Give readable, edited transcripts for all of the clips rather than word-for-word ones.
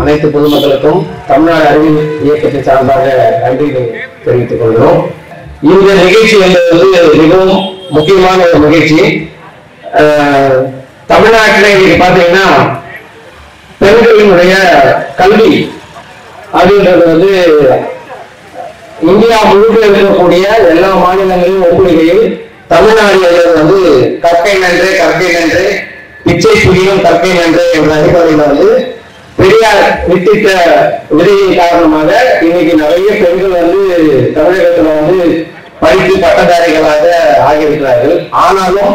அனைத்து பொதுமக்களுக்கும் தமிழ்நாடு அறிவியல் இயக்கத்தை சார்பாக நன்றி தெரிவித்துக் கொள்கிறோம். இந்த நிகழ்ச்சி என்பது மிகவும் முக்கியமான ஒரு நிகழ்ச்சி. தமிழ்நாட்டில் இன்னைக்கு பார்த்தீங்கன்னா பெண்களினுடைய கல்வி அப்படின்றது இந்தியா முழுக்க இருக்கக்கூடிய எல்லா மாநிலங்களிலும் ஒப்புகையில் தமிழ்நாடு கற்கை நன்று பிச்சை புரியும் கற்கை நன்று என்ற அடிப்படையில் பெரியார் வித்திட்ட விதையின் காரணமாக இன்னைக்கு நிறைய பெண்கள் தமிழகத்துல படித்து பட்டதாரிகளாக ஆகியிருக்கிறார்கள். ஆனாலும்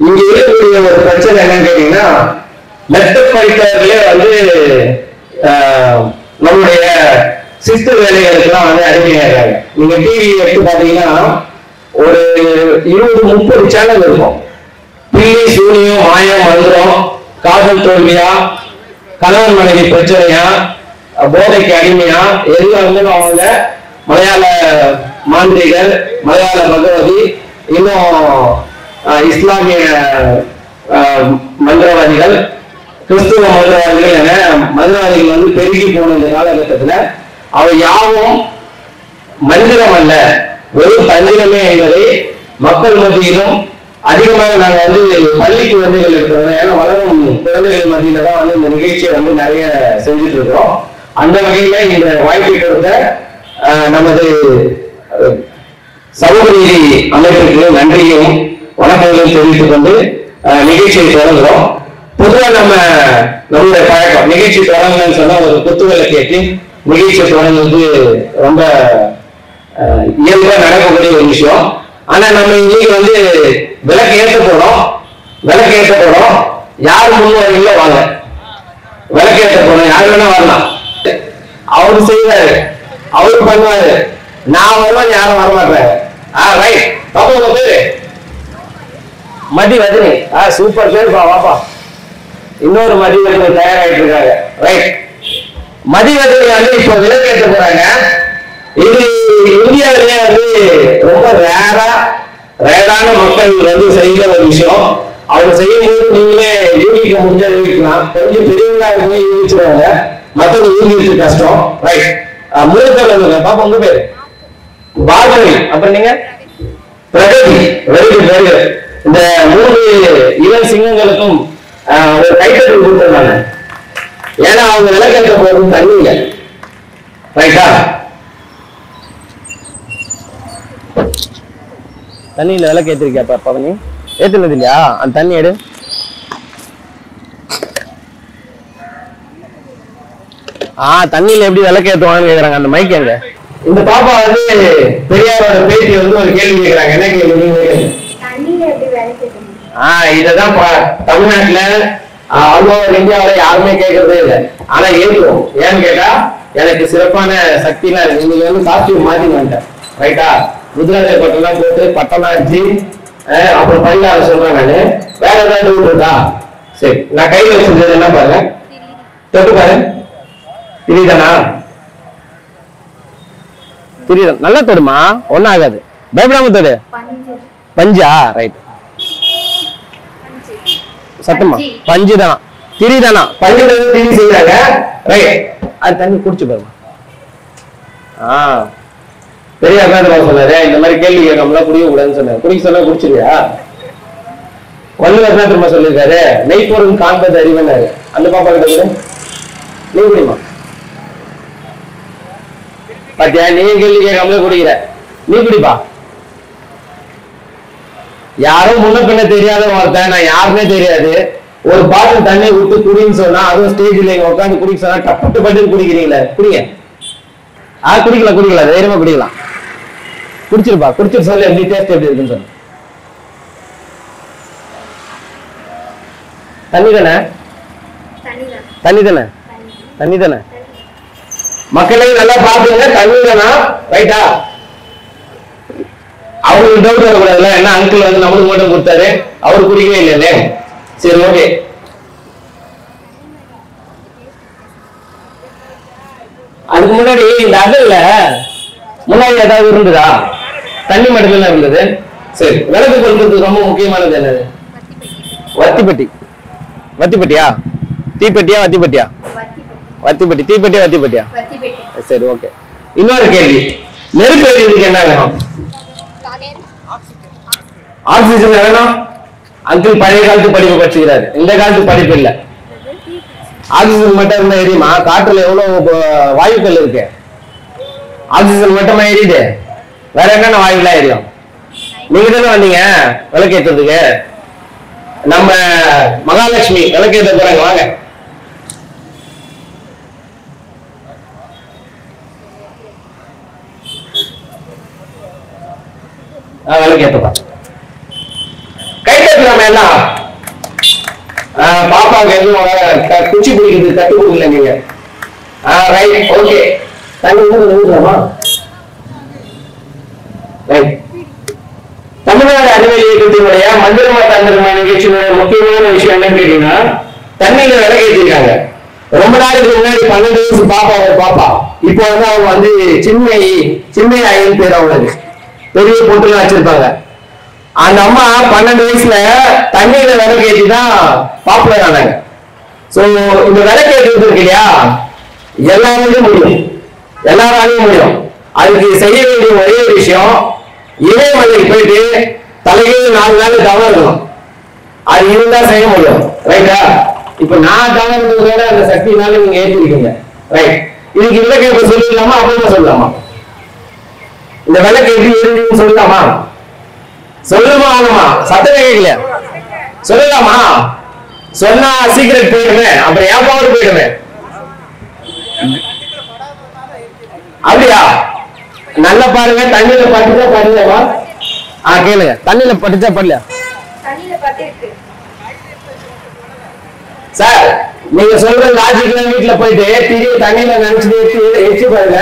இங்க இருக்கக்கூடிய ஒரு பிரச்சனை என்னன்னு கேட்டீங்கன்னா, மெத்தட் படித்தவர்களே நம்முடைய சிஸ்து வேலைகளுக்கெல்லாம் அடிமையாகிறாங்க. நீங்க டிவி எடுத்து பாத்தீங்கன்னா ஒரு 20-30 சேனல் இருக்கும். பில்லி சூனியம் மாயம் மந்திரம், காதல் தோல்வியா, கணவன் மனைவி பிரச்சனையா, போதைக்கு அடிமையா, எல்லாமே அவங்க மலையாள மாந்திரிகள், மலையாள பகவதி, இன்னும் இஸ்லாமிய மந்திரவாதிகள், கிறிஸ்துவ மந்திரவாதிகள் என மந்திரவாதிகள் பெருகி போன இந்த காலகட்டத்தில் அவை யாவும் மந்திரம் அல்ல, வெறும் தந்திரமே என்பதை மக்கள் மத்தியிலும் அதிகமாக நாங்கள் பள்ளி குழந்தைகள் இருக்கிறோம். ஏன்னா வளரும் குழந்தைகள் மத்தியில தான் இந்த நிகழ்ச்சியை நிறைய செஞ்சுட்டு இருக்கிறோம். அந்த வகையில இந்த வாய்ப்பை கொடுத்த நமது சமூக நீதி அமைப்புக்கு நன்றியும் வணக்கங்களையும் தெரிவித்துக் கொண்டு நிகழ்ச்சியை தொடங்குகிறோம். பொதுவாக நம்மளுடைய பழக்கம் நிகழ்ச்சி தொடங்கணும்னு சொன்னா ஒரு குத்துவேலை கேட்டு நிகழ்ச்சியை தொடங்குறது ரொம்ப இயல்பா நடக்கக்கூடிய ஒரு விஷயம். ஆனா நம்ம இன்னைக்கு விளக்கு ஏற்ற போறோம். யார் முன்வரீங்களோ வாங்க, விளக்கு ஏற்ற போறோம். யார் வேணா வரலாம். அவரு செய்வாரு, அவரு பண்ணுவாரு. நான் வருவேன், யாரும் வரமாட்டாங்க. ரைட். பாப்பா உங்க பேரு மதி வதனி. சூப்பர் பேருப்பா, வாப்பா. இன்னொரு மதி வதனி தயாராகிட்டு இருக்காங்க. ரைட். மதி வதனி இப்ப விளக்கு ஏற்ற போறாங்க. இது இந்தியாவிலேயே ரொம்ப ரேரான மக்கள் செய்யற ஒரு விஷயம். அவங்க செய்யும்போது நீங்களே யூகிக்க முடிஞ்சா யூகிக்கலாம். கொஞ்சம் பெரியவங்களா இருக்கும்போது யூகிச்சிருவாங்க, மத்தவங்க யூகிச்சு கஷ்டம். ரைட். முருகல் பாப்பா உங்க பேரு பாரதி. அப்புறம் நீங்க Pragathi. Very good, very good. இந்த 3 இளம் சிங்கங்களுக்கும் ஒரு கைத்தட்டல் கொடுத்துருந்தாங்க. ஏன்னா அவங்க விளக்கேற்ற போறது தண்ணிங்க. ரைட்டா? தண்ணியில விளக்கு ஏத்திருக்கியா பவனி? ஏத்துனது இல்லையா? அந்த தண்ணி எடு. தண்ணியில எப்படி விளக்கு ஏத்துவாங்கன்னு கேக்குறாங்க. அந்த மைக் எங்க? இந்த பாப்பா பெரியாரோட பேட்டி ஒரு கேள்வி கேக்குறாங்க. என்ன கேள்வி? இததான் தமிழ்நாட்டுல ஆல்ஓவர் இந்தியாவில யாருமே கேட்கறதே இல்லை. ஆனா ஏற்றுவோம். ஏன்னு கேட்டா எனக்கு சிறப்பான சக்திலாம் இருக்கு. நீங்க காஸ்டியூம் மாத்தி வந்துட்டேன். ரைட்டா? முதிராஜ பட்டெல்லாம் போட்டு பட்டெல்லாம் அடிச்சு அப்புறம் பயிலாக சொல்றேன். நானு வேற ஏதாவது இருக்கா? சரி, நான் கையில வச்சிருந்தது என்ன பாருங்க, தொட்டு பாரு. தெரியுதானா? தெரியுதா? நல்லா தொடுமா, ஒன்னும் ஆகாது. பயப்படாம தொடு. பஞ்சா? ரைட். சத்தமா பஞ்சு தானா? திரிதானா? பஞ்சு திரி செய்யறாங்க. ரைட். அது தண்ணி குடிச்சு பாருமா. பெரியார் தான் சொன்னாரு, இந்த மாதிரி கேள்வி கேட்காம குடிக்க கூடாதுன்னு சொன்னாரு. குடிக்க சொன்னா குடிச்சிருவியா? வள்ளுவர் தான் திரும்ப சொல்லியிருக்காரு, மெய்ப்பொருள் காண்பது அறிவுன்னாரு. அந்த பாப்பா கிட்ட கூட நீ குடிமா. பாத்தியா, நீ கேள்வி கேட்காமலே குடிக்கிற. நீ குடிப்பா. யாரும் முன்ன பின்ன தெரியாத ஒருத்தன், நான் யாருமே தெரியாது, ஒரு பாட்டில் தண்ணி விட்டு குடின்னு சொன்னா, அதுவும் ஸ்டேஜ்ல இங்க உட்காந்து குடிக்க சொன்னா டப்பட்டு பட்டு குடிக்கிறீங்களே, குடிங்க. குடிக்கலாம், தைரியமா குடிக்கலாம். குடிச்சிருப்பா. குடிச்சிட்டு சொல்லு எப்படி டேஸ்ட் எப்படி இருக்குன்னு சொல்லு. தண்ணி தானே? மக்களே நல்லா பாத்துங்க, தண்ணி தானா? ரைட்டா? அவங்களுக்கு டவுட் வரக்கூடாதுல்ல. என்ன அங்கிள் நம்மளுக்கு மட்டும் கொடுத்தாரு, அவரு குடிக்கவே இல்லையே. சரி, ஓகே. அதுக்கு முன்னாடி இந்த அகல்ல முன்னாடி ஏதாவது இருந்ததா? தண்ணி மட்டும்தான் இருந்தது. சரி, விளக்கு கொள்றதுக்கு ரொம்ப முக்கியமானது என்னது? வத்திப்பட்டி. வத்திப்பட்டியா? தீப்பெட்டியா? வத்திப்பட்டியா? வத்திப்பட்டி. தீப்பெட்டி வத்திப்பட்டியா? சரி, ஓகே. இன்னொரு கேள்வி, நெருப்பு எரியுறதுக்கு என்ன வேணும்? ஆக்சிஜன் வேணும். அங்கிள் பழைய காலத்து படிப்பு படிச்சுக்கிறாரு, இந்த காலத்து படிப்பு இல்ல. ஆக்சிஜன் மட்டும் இருந்தா எரியுமா? காற்றுல எவ்வளவு வாயுக்கள் இருக்கு. ஆக்சிஜன் மட்டுமா எரியுது? வேற என்னென்ன வாயுலாம் எரியும்? நீங்க தானே வந்தீங்க விளக்கேற்றதுக்கு. நம்ம மகாலட்சுமி விளக்கேற்ற போறாங்க, வாங்க. விளக்கேற்றப்பா, கை தட்டுலாம எல்லாம். பாப்பாவுக்கு எதுவும் குச்சி பிடிக்குது, தட்டு கொடுக்கல நீங்க. Right, okay. தண்ணி ஊற்றலாமா? ரைட். தமிழ்நாடு அறிவியல் இயக்கத்தினுடைய மந்திரமா தந்திரமா நிகழ்ச்சியினுடைய முக்கியமான விஷயம் என்னன்னு கேட்டீங்கன்னா, தண்ணியில விளக்கேற்றிருக்காங்க. ரொம்ப நாளைக்கு முன்னாடி 12 வயசு பாப்பா இப்போ வந்து அவங்க வந்து சின்ன ஆயின்னு பேர் அவங்களுக்கு. பெரிய பொட்டுலாம் வச்சிருப்பாங்க. அந்த அம்மா 12 வயசுல தண்ணியில விளக்கேற்றி தான் பாப்புலர் ஆனாங்க. சோ இந்த விளக்கேற்றது இருக்கு இல்லையா, எல்லாராலையும் முடியும். அதுக்கு செய்ய வேண்டிய ஒரே விஷயம், இமயமலைக்கு போயிட்டு தலைகீழ 4 நாள் தவம் இருக்கணும். அது இருந்தா செய்ய முடியும். ரைட்டா? இப்ப நான் தவம் இருந்ததோட அந்த சக்தினால நீங்க ஏற்றிருக்கீங்க. ரைட். இதுக்கு விளக்கேற்ப சொல்லிடலாமா, அப்புறமா சொல்லலாமா? இந்த விளக்கு எப்படி எரிஞ்சுன்னு சொல்லலாமா? சொல்லுமா ஆகணுமா? சத்தமே கேட்கல. சொல்லலாமா? சொன்னா சீக்கிரட் போயிடுவேன், அப்புறம் என் பவர் போயிடுவேன். அப்படியா? நல்லா பாருங்க. தண்ணியில பட்டுச்சா படலையா? கேளுங்க. தண்ணியில பட்டுச்சா படலையா? சார், நீங்க சொல்ற லாஜிக்ல வீட்டுல போயிட்டு திடீர் தண்ணியில நினைச்சு எரிச்சு பாருங்க,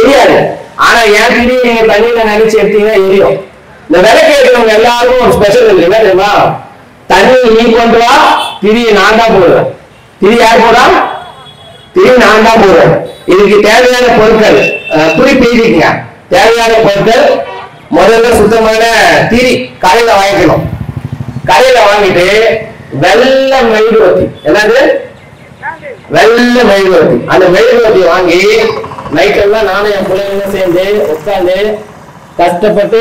எரியாது. ஆனா என் திடீர் நீங்க தண்ணியில நினைச்சு எடுத்தீங்கன்னா எரியும். இந்த விளக்கு ஏற்றவங்க எல்லாருக்கும் ஒரு ஸ்பெஷல் இருக்கு. என்ன தெரியுமா? தண்ணி நீ கொண்டு வா, திரிய நான் தான் போடுவேன். திரி யார் போடா? திரி நான் தான் போடுவேன். இதுக்கு தேவையான பொருட்கள் குறிப்பு எழுதிக்கங்க. தேவையான பொருட்கள், முதல்ல சுத்தமான திரி கடையில வாங்கிக்கணும். கடையில வாங்கிட்டு வெள்ளை மெழுகுவர்த்தி, என்னது வெள்ளை மெழுகுவர்த்தி, அந்த மெழுகுவர்த்தி வாங்கி நைட்டெல்லாம் நானும் என் பிள்ளைங்களும் சேர்ந்து உட்காந்து கஷ்டப்பட்டு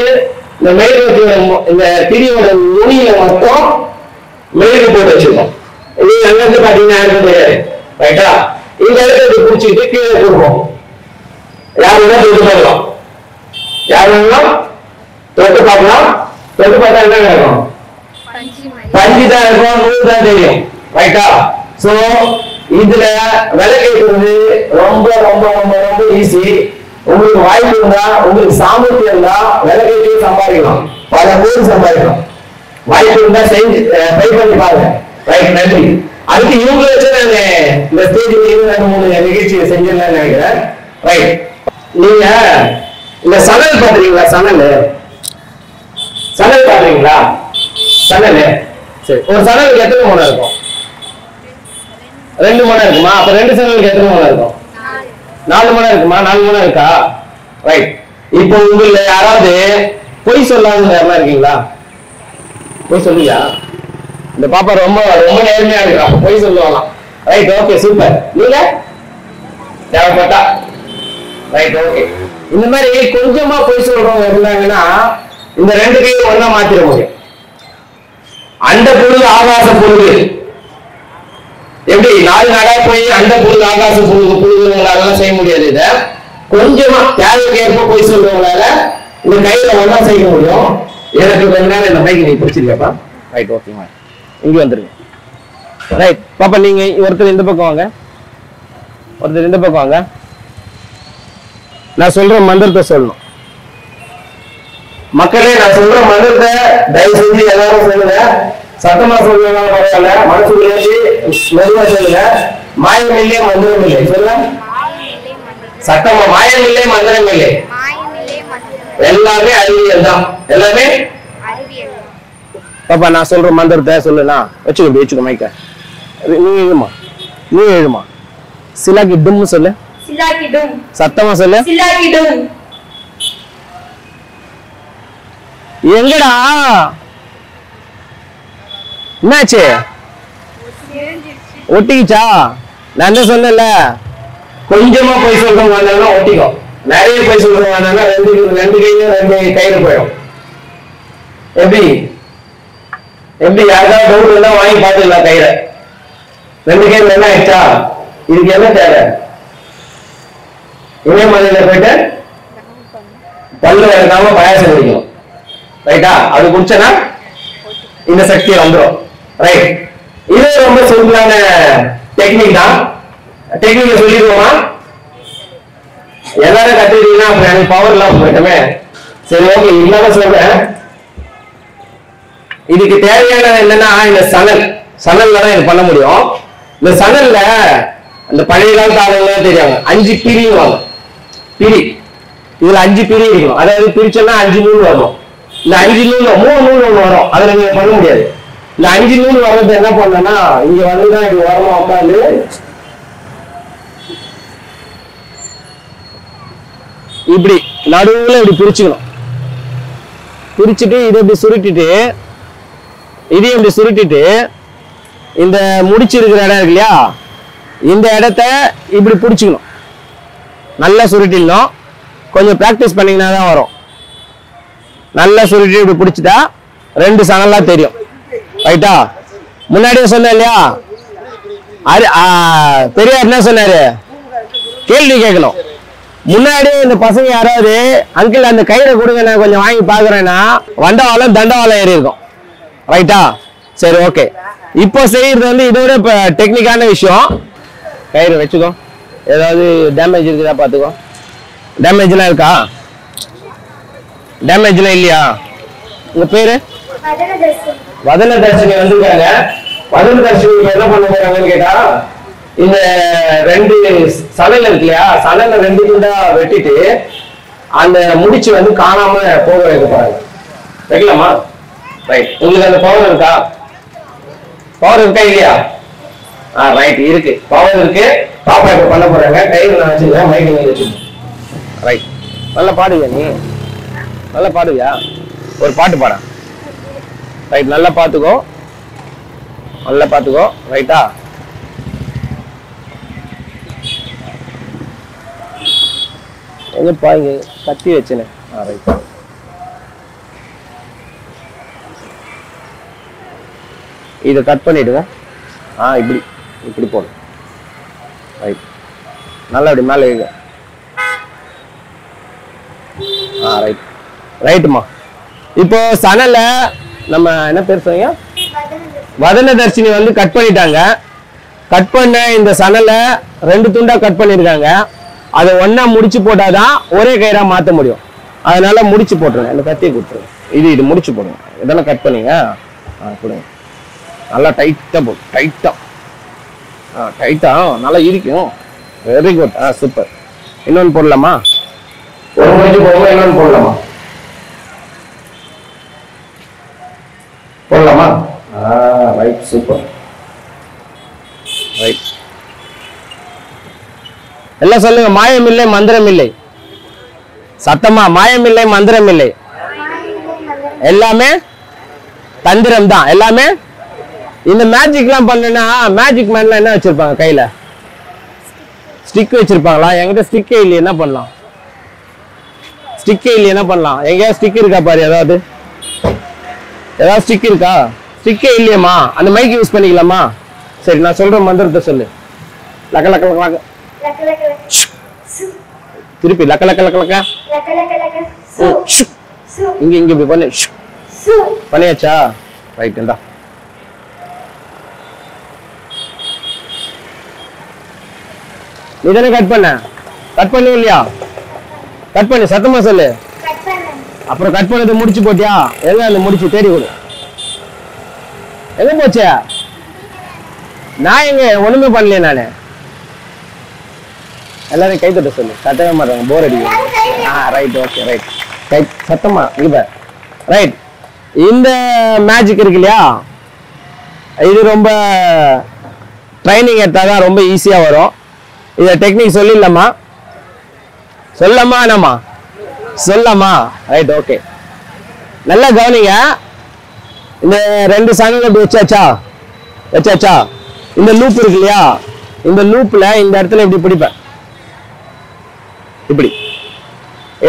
இந்த மெழுகுவர்த்தியோட இந்த திரியோட நுனியில மட்டும் மெழுகு போட்டு வச்சிருக்கோம். இது அங்க இருந்து பாத்தீங்கன்னா யாருக்கும் தெரியாது. ரைட்டா? இந்த இடத்துல குடிச்சுட்டு கீழே கொடுப்போம். யார் வேணா தொட்டு பார்க்கலாம், யார் வேணா தொட்டு பார்க்கலாம். தொட்டு பார்த்தா என்ன இருக்கும்? பஞ்சு தான் இருக்கும், நூல் தான் தெரியும். ரைட்டா? சோ இதுல விளக்கேற்றது ரொம்ப ரொம்ப ரொம்ப ரொம்ப ஈஸி. உங்களுக்கு வாய்ப்பு இருந்தா, உங்களுக்கு சாமர்த்தியம் இருந்தா விளக்கேற்றி சம்பாதிக்கலாம், பல பேர் சம்பாதிக்கலாம். வாய்ப்பு இருந்தா செஞ்சு ட்ரை பண்ணி பாருங்க. ரைட், நன்றி. அதுக்கு இவங்க வச்சு நான் இந்த ஸ்டேஜ் 2-3 நிகழ்ச்சியை செஞ்சிடலாம்னு நினைக்கிறேன். ரைட். நீங்க இந்த சணல் பாத்துறீங்களா? சணல் பாத்துறீங்களா? சணல் சரி, ஒரு சணலுக்கு எத்தனை முனை இருக்கும்? 2 முனை இருக்குமா? அப்ப 2 சணலுக்கு எத்தனை முனை இருக்கும்? 4 முனை இருக்குமா? 4 முனை இருக்கா? ரைட். இப்போ உங்கள யாராவது பொய் சொல்லாத யாரா இருக்கீங்களா? பொய் சொல்லுங்க. இந்த பாப்பா ரொம்ப ரொம்ப நேர்மையா இருக்கா, பொய் சொல்லுவாங்களாம். Right, okay, super. நீங்க தேவைப்பட்டா ரைட், ஓகே. இந்த மாதிரி கொஞ்சமா பொய் சொல்றவங்க இருந்தாங்கன்னா இந்த 2 கையும் ஒண்ணா மாத்திர முடியும். அந்த பொருள் ஆகாச பொருள் எப்படி 4 நாடா போய் அந்த பொருள் ஆகாச பொருள்களால செய்ய முடியாது. இத கொஞ்சமா தேவைக்கு ஏற்ப பொய் சொல்றவங்களால இந்த கையில ஒண்ணா செய்ய முடியும். எனக்கு கொஞ்ச நேரம் இந்த மைக் நீ பிடிச்சிருக்கப்பா. ரைட், ஓகேமா, இங்க வந்துருங்க. ரைட் பாப்பா, நீங்க ஒருத்தர் இந்த பக்கம் வாங்க, ஒருத்தர் இந்த பக்கம் வாங்க. நான் சொல்ற மந்திரத்தை சொல்லணும். மக்களே, நான் சொல்ற மந்திரத்தை தயவு செஞ்சு எல்லாரும் சொல்லுங்க. சத்தமா சொல்லுங்க, பரவாயில்ல. மனசுக்குள்ளே மெதுவா சொல்லுங்க. மாயம் இல்லை, மந்திரம் இல்லை. சொல்லுங்க சத்தமா. மாயம் இல்லை, மந்திரம் இல்லை. எல்லாமே அறிவியல் தான். எல்லாமே பாப்பா, நான் சொல்ற மந்திரத்தை சொல்லுனா வச்சுக்கோ மைக்க. நீ எழுமா, நீ எழுமா. சிலாக்கி டும் சொல்லு. சிலாக்கி டும். சத்தமா சொல்லு. சிலாக்கி டும். எங்கடா என்னாச்சு? ஒட்டிக்கிச்சா? நான் என்ன சொன்னேன்ல, கொஞ்சமா போய் சொல்றவங்க வந்தாங்கன்னா ஒட்டிக்கும், நிறைய போய் சொல்றவங்க வந்தாங்கன்னா ரெண்டு கையிலும் 2 கயிறு போயிடும். எப்படி எப்படி யாருக்காவது டவுட் இருந்தா வாங்கி பார்த்துக்கலாம். கயிறை 2 கயிறு என்ன ஆயிடுச்சா? இதுக்கு என்ன தேவை? இமயமலையில போயிட்டு பல்லு இறக்காம பாயாசம் குடிக்கணும். ரைட்டா? அது குடிச்சனா இந்த சக்தி வந்துடும். ரைட். இது ரொம்ப சிம்பிளான டெக்னிக் தான். டெக்னிக் சொல்லிடுவோமா? எல்லாரும் கத்துக்கிட்டீங்கன்னா அப்புறம் எனக்கு பவர் இல்லாம போயிட்டோமே. சரி, ஓகே, இல்லாம சொல்றேன். இதுக்கு தேவையான என்னன்னா, இந்த சணல்ல தான் இது பண்ண முடியும். இந்த சணல்ல அந்த பழைய காலத்து ஆளுங்க தெரியாங்க, 5 பிரி வாங்க. பிரி இதுல 5 பிரி இருக்கும். அதாவது பிரிச்சோம்னா 5 நூல் வரும். இந்த 5 நூல் 3 நூல் ஒண்ணு வரும். அதுல நீங்க பண்ண முடியாது. இந்த 5 நூல் வர்றது என்ன பண்ணனா, இங்க வந்துதான் இப்படி ஓரமா உட்காந்து இப்படி நடுவுல இப்படி பிரிச்சுக்கணும். பிரிச்சுட்டு இதை இப்படி சுருட்டிட்டு இதையும் இப்படி சுருட்டிட்டு இந்த முடிச்சு இருக்கிற இடம் இருக்கு இல்லையா, இந்த இடத்த இப்படி பிடிச்சிக்கணும். நல்லா சுருட்டிடணும். கொஞ்சம் பிராக்டிஸ் பண்ணீங்கன்னா தான் வரும். நல்லா சுருட்டி இப்படி பிடிச்சிட்டா 2 சணலா தெரியும். ரைட்டா? முன்னாடியே சொன்னேன் இல்லையா, பெரியார் என்ன சொன்னாரு, கேள்வி கேட்கணும். முன்னாடி இந்த பசங்க யாராவது அங்கிள் அந்த கயிறை கொடுங்க நான் கொஞ்சம் வாங்கி பாக்குறேன்னா வண்டவாளம் தண்டவாளம் ஏறி இருக்கும். ரைட்டா? சரி, ஓகே. இப்போ செய்யறது வந்து இதோட டெக்னிக்கான விஷயம். கயிறு வச்சுக்கோ, ஏதாவது டேமேஜ் இருக்குதா பாத்துக்கோ. டேமேஜ்லாம் இருக்கா? டேமேஜ்லாம் இல்லையா? உங்க பேரு? வதனதர்ஷினி வந்திருக்காங்க. வதனதர்ஷினி என்ன பண்ண போறாங்கன்னு கேட்டா, இந்த 2 சணல் இருக்கு இல்லையா, சணலை 2 துண்டா வெட்டிட்டு அந்த முடிச்சு வந்து காணாம போக வைக்க போறாங்க. வைக்கலாமா? ரைட். உங்களுக்கு அந்த பவர் இருக்கா? பவர் இருக்கா இல்லையா? ரைட், இருக்கு, பவர் இருக்கு. பாப்பா இப்ப பண்ண போறாங்க. கையில நான் வச்சிருக்கேன், மைக்கு நீங்க வச்சுக்கோங்க. ரைட். நல்லா பாடுவியா நீ? நல்லா பாடுவியா? ஒரு பாட்டு பாட. ரைட், நல்லா பாத்துக்கோ, நல்லா பாத்துக்கோ. ரைட்டா? எங்கப்பா இங்க கத்தி வச்சுனே. ரைட். இதை கட் பண்ணிடுங்க. இப்படி இப்படி போடும். ரைட். நல்லா அப்படி மேலே வைங்க. ரைட். ரைட்டுமா. இப்போ சணல நம்ம என்ன பேர் சொன்னீங்க, வதனதர்ஷினி வந்து கட் பண்ணிட்டாங்க. கட் பண்ண இந்த சணலை 2 துண்டா கட் பண்ணிருக்காங்க. அதை ஒன்னா முடிச்சு போட்டாதான் ஒரே கயிறா மாத்த முடியும். அதனால முடிச்சு போட்டுருங்க. இந்த கத்தியை கொடுத்துருங்க. இது முடிச்சு போடுங்க. இதெல்லாம் கட் பண்ணீங்க. கொடுங்க. நல்லா டைட்டா போடும். டைட்டா நல்லா இருக்கும். Very good. சூப்பர். இன்னொன்னு போடலாமா? ஒரு முடிச்சு போடுங்க. இன்னொன்னு போடலாமா? போடலாமா? Right, super. ரைட். எல்லாம் சொல்லுங்க. மாயம் இல்லை, மந்திரம் இல்லை. சத்தமா, மாயம் இல்லை, மந்திரம் இல்லை. எல்லாமே தந்திரம் தான். எல்லாமே இந்த மேஜிக் எல்லாம் பண்ணா, மேஜிக் மேன்லாம் என்ன வச்சிருப்பாங்க கையில? ஸ்டிக் வச்சிருப்பாங்களா? என்கிட்ட ஸ்டிக்கே இல்லை, என்ன பண்ணலாம்? ஸ்டிக்கே இல்லை, என்ன பண்ணலாம்? எங்கேயாவது ஸ்டிக் இருக்கா பாரு. ஏதாவது ஸ்டிக் இருக்கா? ஸ்டிக்கே இல்லையம்மா. அந்த மைக் யூஸ் பண்ணிக்கலாமா? சரி, நான் சொல்ற மந்திரத்தை சொல்லு. லக்க லக்க லக்க. திருப்பி லக்க லக்க லக்க லக்க. இங்க இங்க இப்படி பண்ணு. பண்ணியாச்சா? ரைட். இந்தா நீதானே கட் பண்ண? கட் பண்ணி இல்லையா? கட் பண்ணி சத்தமா சொல்லு. அப்புறம் கட் பண்ணது முடிச்சு போட்டியா? எங்க அந்த முடிச்சு தேடி கொடு. எங்க போச்சு? நான் எங்க ஒண்ணுமே பண்ணலையே நானு. எல்லாரும் கை தட்ட சொல்லு. தட்டவே மாட்டாங்க, போர் அடிக்கும். Right, okay, right. கை சத்தமா இங்க. ரைட். இந்த மேஜிக் இருக்கு இல்லையா, இது ரொம்ப ட்ரைனிங் எடுத்தாதான் ரொம்ப ஈஸியா வரும். இத டெக்னிக் சொல்லிடலாமா? சொல்லலாமா? என்னமா சொல்லலாமா? Right, okay. நல்லா கவனிங்க. இந்த 2 சணல் அப்படி வச்சாச்சா? இந்த லூப் இருக்கு இல்லையா, இந்த லூப்ல இந்த இடத்துல இப்படி பிடிப்பேன், இப்படி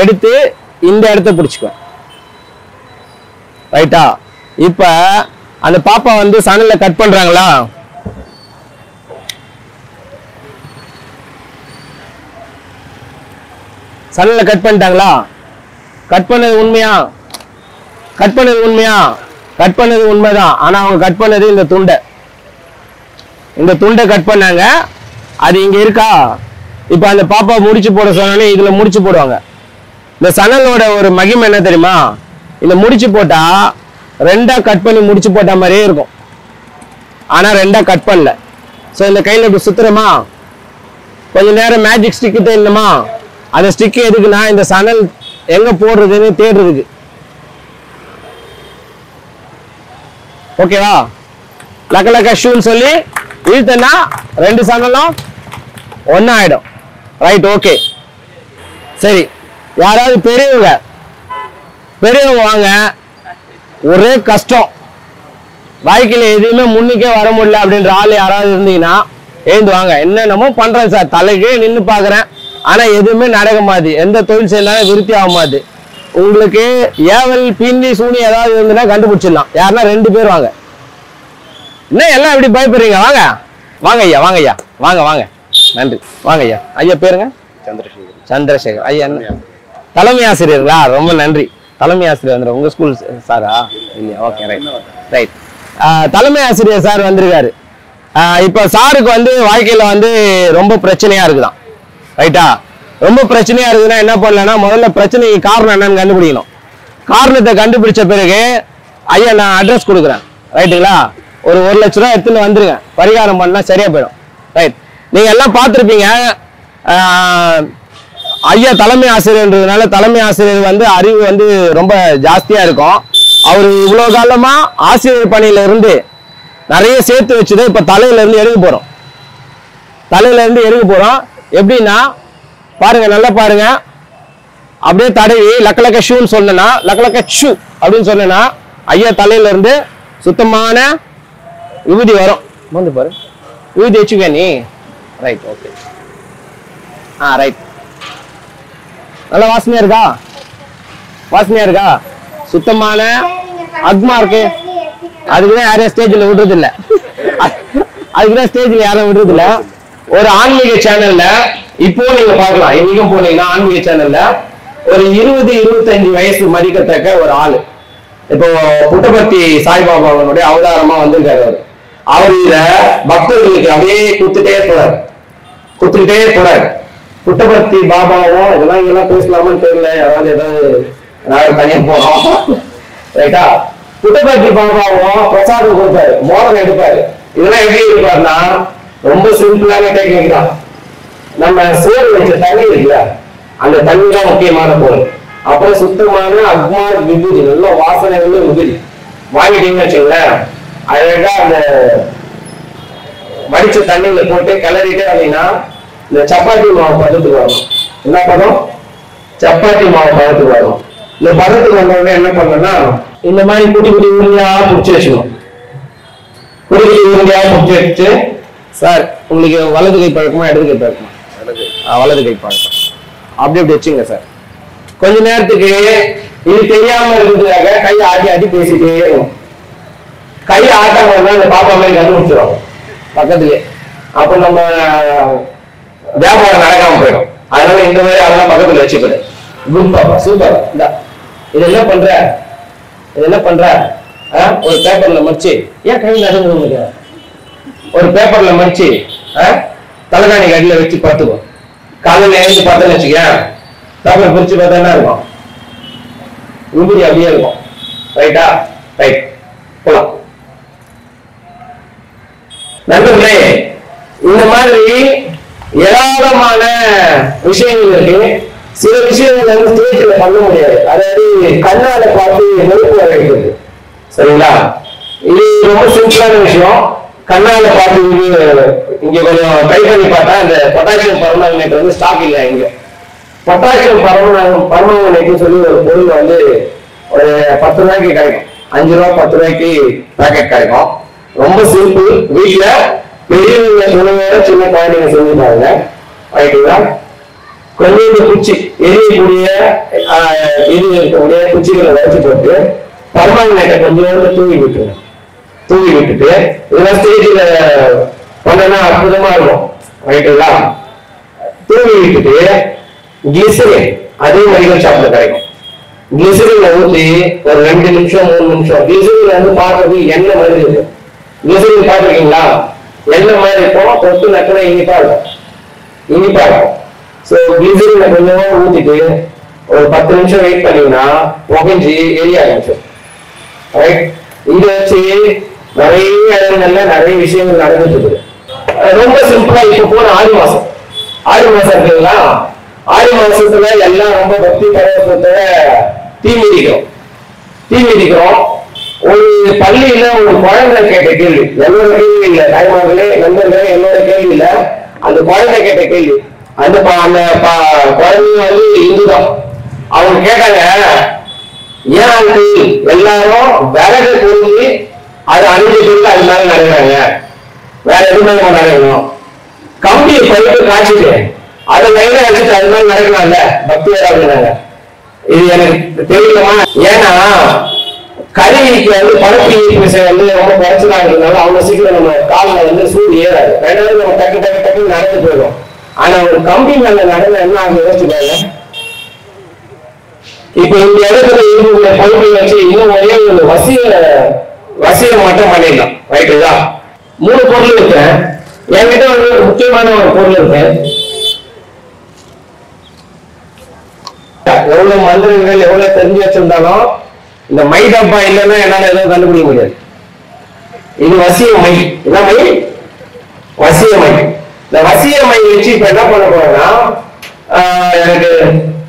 எடுத்து இந்த இடத்த பிடிச்சுக்குவேன். ரைட்டா? இப்ப அந்த பாப்பா வந்து சணல்ல கட் பண்றாங்களா? சணல்ல கட் பண்ணிட்டாங்களா? கட் பண்ணது உண்மையா? கட் பண்ணது உண்மையா? கட் பண்ணது உண்மைதான். ஆனா அவங்க கட் பண்ணது இந்த துண்டை, இந்த துண்டை கட் பண்ணாங்க. அது இங்க இருக்கா? இப்ப அந்த பாப்பா முடிச்சு போட சொன்னாலே இதுல முடிச்சு போடுவாங்க. இந்த சணலோட ஒரு மகிமை என்ன தெரியுமா? இந்த முடிச்சு போட்டா ரெண்டா கட் பண்ணி முடிச்சு போட்ட மாதிரியே இருக்கும், ஆனா ரெண்டா கட் பண்ணல. ஸோ இந்த கையில இப்படி சுத்துறமா, கொஞ்ச நேரம் மேஜிக் ஸ்டிக்கு தேடணுமா? அந்த ஸ்டிக் எதுக்குன்னா இந்த சணல் எங்க போடுறதுன்னு தேடுறதுக்கு. ஓகேவா? லக்க லக்க ஷூன்னு சொல்லி இழுத்தனா ரெண்டு சணலும் ஒன்னா ஆயிடும். Right, okay. சரி, யாராவது பெரியவங்க வாங்க. ஒரே கஷ்டம், வாழ்க்கையில எதுவுமே முன்னுக்கே வர முடியல அப்படின்ற ஆள் யாராவது இருந்தீங்கன்னா எழுந்து வாங்க. என்னென்னமோ பண்றேன் சார், தலைக்கே நின்று பாக்குறேன், ஆனா எதுவுமே நடக்க மாட்டுது, எந்த தொழில் செய்யலாம் விருத்தி ஆக மாட்டுது. உங்களுக்கு ஏவல் பிந்தி சூனி ஏதாவது இருந்துன்னா கண்டுபிடிச்சிடலாம். யாருன்னா 2 பேர் வாங்க. என்ன எல்லாம் எப்படி பயப்படுறீங்க? வாங்க வாங்க ஐயா, வாங்க ஐயா, வாங்க வாங்க. நன்றி, வாங்க ஐயா. ஐயா பேருங்க? சந்திரசேகர். ஐயா தலைமை ஆசிரியர்களா? ரொம்ப நன்றி. தலைமை ஆசிரியர் வந்து உங்க ஸ்கூல் சாரா? இல்லையா? Okay, right right. தலைமை ஆசிரியர் சார் வந்திருக்காரு. இப்ப சாருக்கு வந்து வாழ்க்கையில வந்து ரொம்ப பிரச்சனையா இருக்குதான். ரைட்டா? ரொம்ப பிரச்சனையா இருக்குதுன்னா என்ன பண்ணலன்னா, முதல்ல பிரச்சனைக்கு காரணம் என்னன்னு கண்டுபிடிக்கணும். காரணத்தை கண்டுபிடிச்ச பிறகு ஐயா நான் அட்ரஸ் கொடுக்குறேன். ரைட்டுங்களா? ஒரு 1 லட்ச ரூபா எடுத்துன்னு வந்துருங்க, பரிகாரம் பண்ணா சரியா போயிடும். ரைட். நீங்க எல்லாம் பார்த்துருப்பீங்க. ஐயா தலைமை ஆசிரியர்ன்றதுனால தலைமை ஆசிரியர் வந்து அறிவு வந்து ரொம்ப ஜாஸ்தியா இருக்கும். அவர் இவ்வளவு காலமா ஆசிரியர் பணியில இருந்து நிறைய சேர்த்து வச்சுட்டு இப்ப தலையில இருந்து எடுக்க போறோம். தலையில இருந்து எடுக்க போறோம். எப்படின்னா பாருங்க, நல்லா பாருங்க. அப்படியே தடவி லக்க ஷூன்னு சொன்னா, லக்க ஷூ அப்படின்னு சொன்னா ஐயா தலையில இருந்து சுத்தமான விபூதி வரும். வந்து பாரு, விபூதி வச்சுக்க நீ. Right, okay. ரைட். நல்ல வாசனையா இருக்கா? வாசனையா இருக்கா? சுத்தமான அக்மா இருக்கு. அதுக்குதான் யாரையும் ஸ்டேஜ்ல விடுறது இல்ல, அதுக்குதான் ஸ்டேஜ்ல யாரும் விடுறது இல்ல. ஒரு ஆன்மீக சேனல்ல இப்போ நீங்க பாக்கலாம், எங்கேயும் போனீங்கன்னா ஆன்மீக சேனல்ல ஒரு 20-25 வயசு மதிக்கத்தக்க ஒரு ஆளு இப்போ புட்டபர்த்தி சாய்பாபாவனுடைய அவதாரமா வந்திருக்காரு. அவர் இத பக்தர்களுக்கு அப்படியே குத்துட்டே போறாரு. புட்டபர்த்தி பாபாவும் இதெல்லாம் பேசலாமான்னு தெரியல, ஏதாவது தனியா போனோம். ரைட்டா? புட்டபர்த்தி பாபாவும் பிரசாதம் கொடுப்பாரு, மோதம் எடுப்பாரு. இதெல்லாம் எப்படி இருப்பாருன்னா ரொம்ப சிம்பிளான டெக்னிக் தான். நம்ம சோறு வச்ச தண்ணி இருக்குல்ல, அந்த தண்ணி தான் முக்கியமான பொருள். அப்புறம் சுத்தமான அக்மா விபூதி, நல்ல வாசனை உள்ள விபூதி வாங்கிட்டீங்கன்னு வச்சுங்களேன். அழகா அந்த வடிச்ச தண்ணியில போட்டு கிளறிட்டு அப்படின்னா இந்த சப்பாத்தி மாவு பதத்துக்கு வரணும். என்ன பதம்? சப்பாத்தி மாவு பதத்துக்கு வரும். இந்த பதத்துக்கு வந்தோடனே என்ன பண்ணணும்னா இந்த மாதிரி குட்டி குட்டி உருளையா பிடிச்சி வச்சுக்கணும். குட்டி குட்டி உருளையா பிடிச்சி வச்சு, சார் உங்களுக்கு வலது கை பழக்கமா இடது கை பழக்கமா? வலது கை பழக்கம். அப்படி வச்சுங்க சார். கொஞ்ச நேரத்துக்கு இது தெரியாம இருக்கிறதுக்காக கை ஆட்டி ஆட்டி பேசிட்டே இருக்கும். கை ஆட்டாம அந்த பாப்பா மாதிரி கண்டுபிடிச்சிடும் பக்கத்துலயே. அப்ப நம்ம வியாபாரம் நடக்காம போயிடும். அதனால இந்த மாதிரி அதெல்லாம் பக்கத்துல வச்சுக்கிடு. குட் பாப்பா, சூப்பர். இது என்ன பண்ற? ஒரு பேப்பர்ல மடிச்சு, ஏன் கை நடந்து ஒரு பேப்பர்ல மடிச்சு தலைகாணி கடியில வச்சு பார்த்துக்கோ. காலையில எழுந்து பார்த்தேன்னு வச்சுக்க, பேப்பர் பிரிச்சு பார்த்தா என்ன இருக்கும்? விபூதி அப்படியே இருக்கும். ரைட்டா? ரைட், போலாம். நண்பர்களே, இந்த மாதிரி ஏராளமான விஷயங்கள் இருக்கு. சில விஷயங்கள் வந்து ஸ்டேஜ்ல பண்ண முடியாது. அதாவது கண்ணால பார்த்து நெருப்பு வர வைக்கிறது. சரிங்களா? இது ரொம்ப சிம்பிளான விஷயம். கண்ணால பார்த்து இங்க கொஞ்சம் ட்ரை பண்ணி பார்த்தா இந்த பொட்டாசியம் பர்மங்கனேட் வந்து ஸ்டாக் இல்லை. இங்க பொட்டாசியம் பர்மங்கனேட்னு சொல்லி ஒரு பொருள் வந்து ஒரு 10 ரூபாய்க்கு கிடைக்கும். 5 ரூபா 10 ரூபாய்க்கு பேக்கெட் கிடைக்கும். ரொம்ப சிம்பிள். வீட்டுல பெரியவங்க துணையோட சின்ன குழந்தைங்க செஞ்சுட்டாங்க. ரைட்டுங்களா? கொஞ்சம் குச்சி எரியக்கூடிய இது இருக்கக்கூடிய குச்சிகளை வச்சு போட்டு பர்மனெண்ட்டை கொஞ்சோண்டு தூவி விட்டுருங்க. தூவி விட்டுட்டு இதெல்லாம் ஸ்டேஜில் பண்ணனா அற்புதமா இருக்கும். ரைட்டுங்களா? தூவி விட்டுட்டு கிளிசரின் அதே மெடிக்கல் ஷாப்ல கிடைக்கும். கிளிசரின் ஊற்றி ஒரு 2 நிமிஷம் 3 நிமிஷம் கிளிசரின் வந்து பார்க்கறது எண்ணெய் மாதிரி இருக்கு. கிளிசரின் பார்த்துருக்கீங்களா? எண்ணெய் மாதிரி இருக்கும். தொட்டு நக்கினா இனிப்பா இருக்கும். இனிப்பா இருக்கும். ஸோ கிளிசரினை கொஞ்சமா ஊற்றிட்டு ஒரு 10 நிமிஷம் வெயிட் பண்ணீங்கன்னா புகைஞ்சி எரிய ஆரம்பிச்சிடும். ரைட்? இதை வச்சு நிறைய இடங்கள்ல நிறைய விஷயங்கள் நடந்துட்டு இருக்குது. ரொம்ப சிம்பிளா இப்ப போன ஆடி மாசம் இருக்குங்களா? ஆடி மாசத்துல எல்லாம் ரொம்ப பக்தி பரவசத்தோட தீ மிதிக்கிறோம். ஒரு பள்ளியில ஒரு குழந்தை கேட்ட கேள்வி, என்னோட கேள்வி இல்ல, தாய்மார்களே நண்பர்களே, என்னோட கேள்வி இல்ல, அந்த குழந்தை கேட்ட கேள்வி. அந்த குழந்தை வந்து இந்துதான். அவங்க கேட்டாங்க, ஏன் அது எல்லாரும் விறகு பொருந்தி அது அணிஞ்சிட்டு அது மேல நடக்கிறாங்க, வேற எதுவுமே நடக்கணும், கம்பியை பைப்பு காய்ச்சிட்டு அதை லைனா வச்சுட்டு அது மாதிரி நடக்கலாம்ல பக்தியாரா அப்படின்னாங்க. இது எனக்கு தெரியலமா, ஏன்னா கருவிக்கு வந்து பழப்பு விஷயம் வந்து ரொம்ப குறைச்சலாங்கிறதுனால அவங்க சீக்கிரம் நம்ம காலில் வந்து சூடு ஏறாது. ரெண்டாவது நம்ம டக்கு நடந்து போயிடும். ஆனா ஒரு கம்பி மேல நடந்த என்ன அவங்க யோசிச்சுப்பாங்க. இப்ப இந்த இடத்துல இருந்த பழுப்பை வச்சு இன்னும் ஒரே ஒரு வசியம் மட்டும் பண்ணிடலாம். ரைட்டுங்களா? 3 பொருள் இருக்கு. என்கிட்ட வந்து முக்கியமான ஒரு பொருள் இருக்கு. எவ்வளவு மந்திரங்கள் எவ்வளவு தெரிஞ்சு வச்சிருந்தாலும் இந்த மை டப்பா இல்லைன்னா என்னால எதுவும் கண்டுபிடிக்க முடியாது. இது வசிய மை. இதான் மை, வசிய மை. இந்த வசிய மை வச்சு இப்ப என்ன பண்ண போறேன்னா, எனக்கு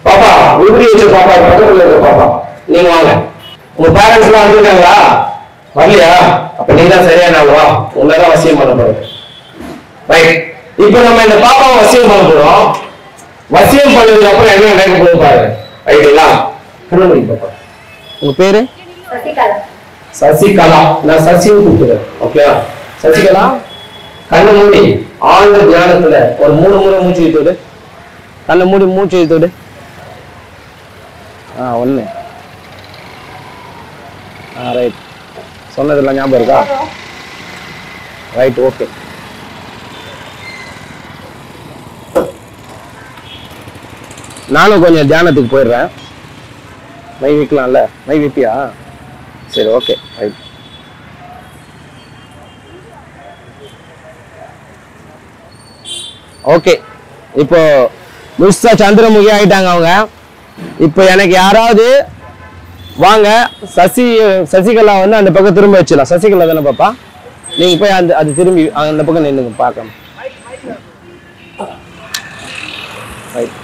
பாப்பா உருடி வச்ச பாப்பா பக்கத்துல இருக்க பாப்பா நீங்க வாங்க. உங்க பேரண்ட்ஸ் எல்லாம் வந்துருக்காங்களா? வரலையா? அப்ப நீங்க தான் சரியானவா? உங்களதான் வசியம் பண்ண போறோம். ரைட்? இப்ப நம்ம இந்த பாப்பாவை வசியம் பண்ண போறோம். வசியம் பண்ணதுக்கு அப்புறம் என்ன நடக்க போகுது பாருங்க. ரைட்டுங்களா? கண்ணமணி பாப்பா, உங்க பேரு? சசிகலா. நான் சசின்னு கூப்பிடுறேன். ஓகேவா? சசிகலா, கண்ணு மூடி ஆழ்ந்த தியானத்துல ஒரு 3 முறை மூச்சு இழுத்து. கண்ணை மூடி மூச்சு இழுத்து. 1. ரைட். சொன்னதெல்லாம் ஞாபகம் இருக்கா? Right, okay. நானும் கொஞ்சம் தியானத்துக்கு போயிடுறேன். மை வைக்கலாம்ல? மை வைப்பியா? சரி, ஓகே, ரைட். ஓகே, இப்போ முழுசா சந்திரமுகி ஆயிட்டாங்க அவங்க. இப்போ எனக்கு யாராவது வாங்க, சசிகலா வந்து அந்த பக்கம் திரும்ப வச்சிடலாம். சசிகலா தானே பாப்பா? நீங்க போய் அது திரும்பி அந்த பக்கம் நின்னுங்க பார்க்கலாம். ரைட்